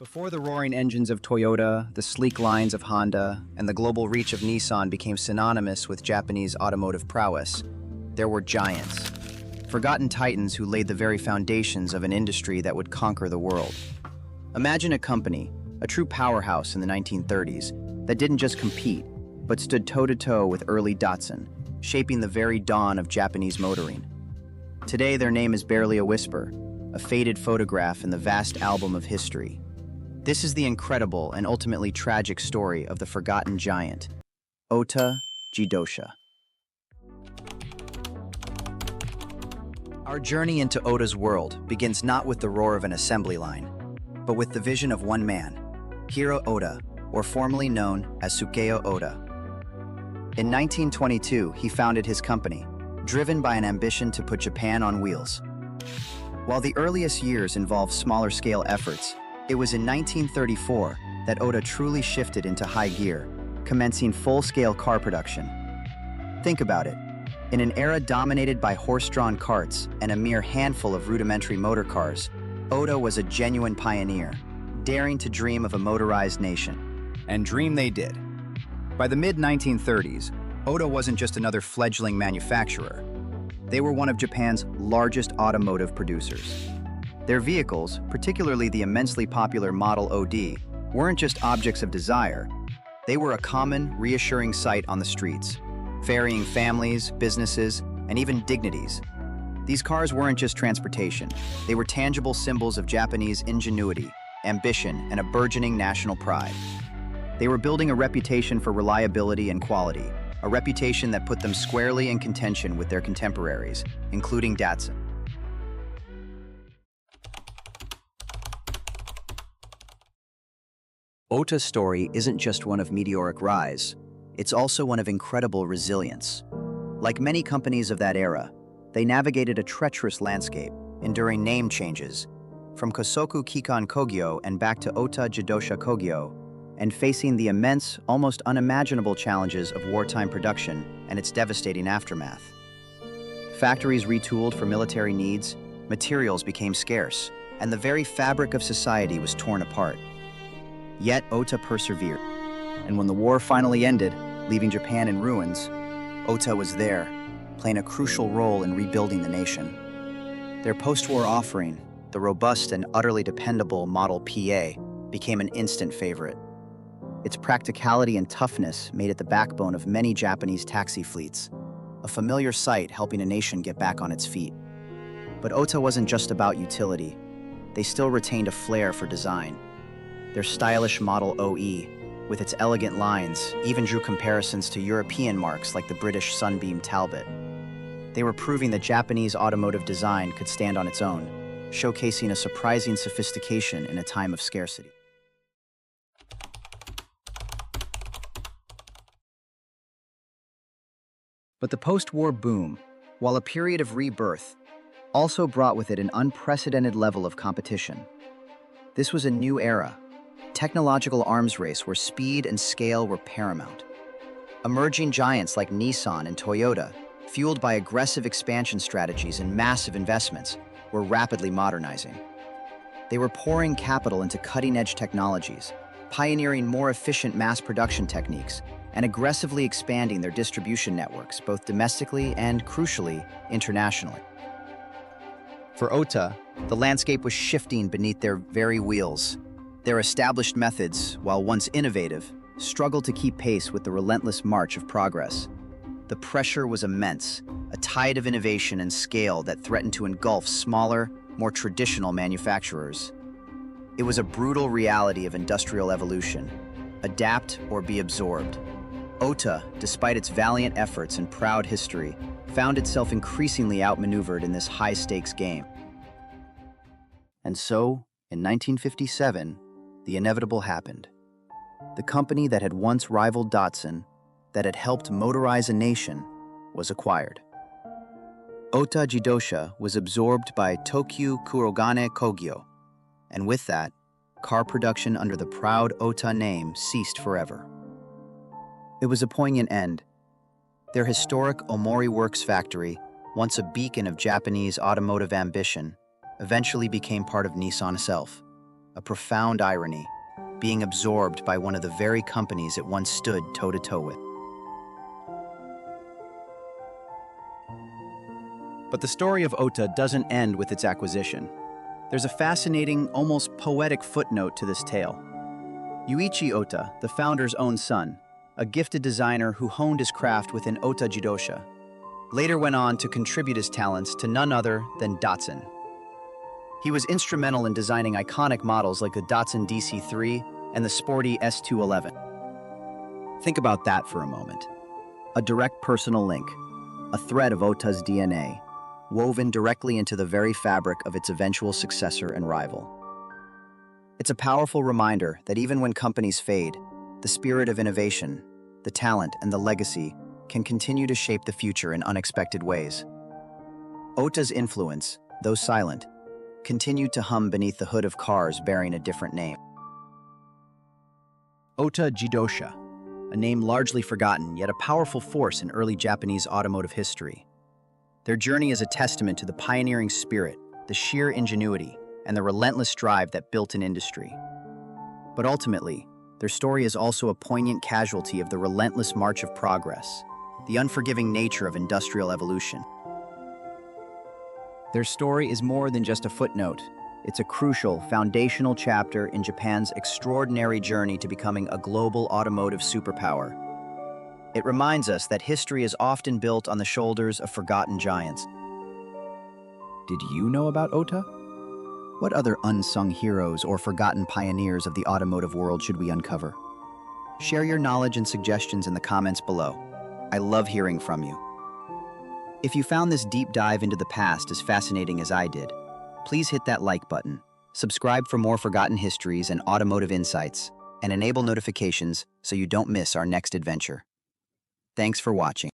Before the roaring engines of Toyota, the sleek lines of Honda, and the global reach of Nissan became synonymous with Japanese automotive prowess, there were giants, forgotten titans who laid the very foundations of an industry that would conquer the world. Imagine a company, a true powerhouse in the 1930s, that didn't just compete, but stood toe-to-toe with early Datsun, shaping the very dawn of Japanese motoring. Today, their name is barely a whisper, a faded photograph in the vast album of history. This is the incredible and ultimately tragic story of the forgotten giant, Ohta Jidosha. Our journey into Ohta's world begins not with the roar of an assembly line, but with the vision of one man, Hiro Ohta, or formerly known as Sukeo Ohta. In 1922, he founded his company, driven by an ambition to put Japan on wheels. While the earliest years involved smaller-scale efforts, it was in 1934 that Ohta truly shifted into high gear, commencing full-scale car production. Think about it. In an era dominated by horse-drawn carts and a mere handful of rudimentary motor cars, Ohta was a genuine pioneer, daring to dream of a motorized nation. And dream they did. By the mid-1930s, Ohta wasn't just another fledgling manufacturer. They were one of Japan's largest automotive producers. Their vehicles, particularly the immensely popular Model OD, weren't just objects of desire. They were a common, reassuring sight on the streets, ferrying families, businesses, and even dignities. These cars weren't just transportation. They were tangible symbols of Japanese ingenuity, ambition, and a burgeoning national pride. They were building a reputation for reliability and quality, a reputation that put them squarely in contention with their contemporaries, including Datsun. Ohta's story isn't just one of meteoric rise, it's also one of incredible resilience. Like many companies of that era, they navigated a treacherous landscape, enduring name changes, from Kosoku Kikan Kogyo and back to Ohta Jidosha Kogyo, and facing the immense, almost unimaginable challenges of wartime production and its devastating aftermath. Factories retooled for military needs, materials became scarce, and the very fabric of society was torn apart. Yet Ohta persevered, and when the war finally ended, leaving Japan in ruins, Ohta was there, playing a crucial role in rebuilding the nation. Their post-war offering, the robust and utterly dependable Model PA, became an instant favorite. Its practicality and toughness made it the backbone of many Japanese taxi fleets, a familiar sight helping a nation get back on its feet. But Ohta wasn't just about utility. They still retained a flair for design. Their stylish Model OE, with its elegant lines, even drew comparisons to European marques like the British Sunbeam Talbot. They were proving that Japanese automotive design could stand on its own, showcasing a surprising sophistication in a time of scarcity. But the post-war boom, while a period of rebirth, also brought with it an unprecedented level of competition. This was a new era, technological arms race where speed and scale were paramount. Emerging giants like Nissan and Toyota, fueled by aggressive expansion strategies and massive investments, were rapidly modernizing. They were pouring capital into cutting-edge technologies, pioneering more efficient mass production techniques, and aggressively expanding their distribution networks, both domestically and, crucially, internationally. For Ohta, the landscape was shifting beneath their very wheels. Their established methods, while once innovative, struggled to keep pace with the relentless march of progress. The pressure was immense, a tide of innovation and scale that threatened to engulf smaller, more traditional manufacturers. It was a brutal reality of industrial evolution: adapt or be absorbed. Ohta, despite its valiant efforts and proud history, found itself increasingly outmaneuvered in this high-stakes game. And so, in 1957, the inevitable happened. The company that had once rivaled Datsun, that had helped motorize a nation, was acquired. Ohta Jidosha was absorbed by Tokyu Kurogane Kogyo, and with that, car production under the proud Ohta name ceased forever. It was a poignant end. Their historic Omori Works factory, once a beacon of Japanese automotive ambition, eventually became part of Nissan itself. a profound irony, being absorbed by one of the very companies it once stood toe-to-toe with. But the story of Ohta doesn't end with its acquisition. There's a fascinating, almost poetic footnote to this tale. Yuichi Ohta, the founder's own son, a gifted designer who honed his craft within Ohta Jidosha, later went on to contribute his talents to none other than Datsun. He was instrumental in designing iconic models like the Datsun DC-3 and the sporty S211. Think about that for a moment. A direct personal link, a thread of Ohta's DNA, woven directly into the very fabric of its eventual successor and rival. It's a powerful reminder that even when companies fade, the spirit of innovation, the talent, and the legacy can continue to shape the future in unexpected ways. Ohta's influence, though silent, continued to hum beneath the hood of cars bearing a different name. Ohta Jidosha, a name largely forgotten, yet a powerful force in early Japanese automotive history. Their journey is a testament to the pioneering spirit, the sheer ingenuity, and the relentless drive that built an industry. But ultimately, their story is also a poignant casualty of the relentless march of progress, the unforgiving nature of industrial evolution. Their story is more than just a footnote. It's a crucial, foundational chapter in Japan's extraordinary journey to becoming a global automotive superpower. It reminds us that history is often built on the shoulders of forgotten giants. Did you know about Ohta? What other unsung heroes or forgotten pioneers of the automotive world should we uncover? Share your knowledge and suggestions in the comments below. I love hearing from you. If you found this deep dive into the past as fascinating as I did, please hit that like button, subscribe for more forgotten histories and automotive insights, and enable notifications so you don't miss our next adventure. Thanks for watching.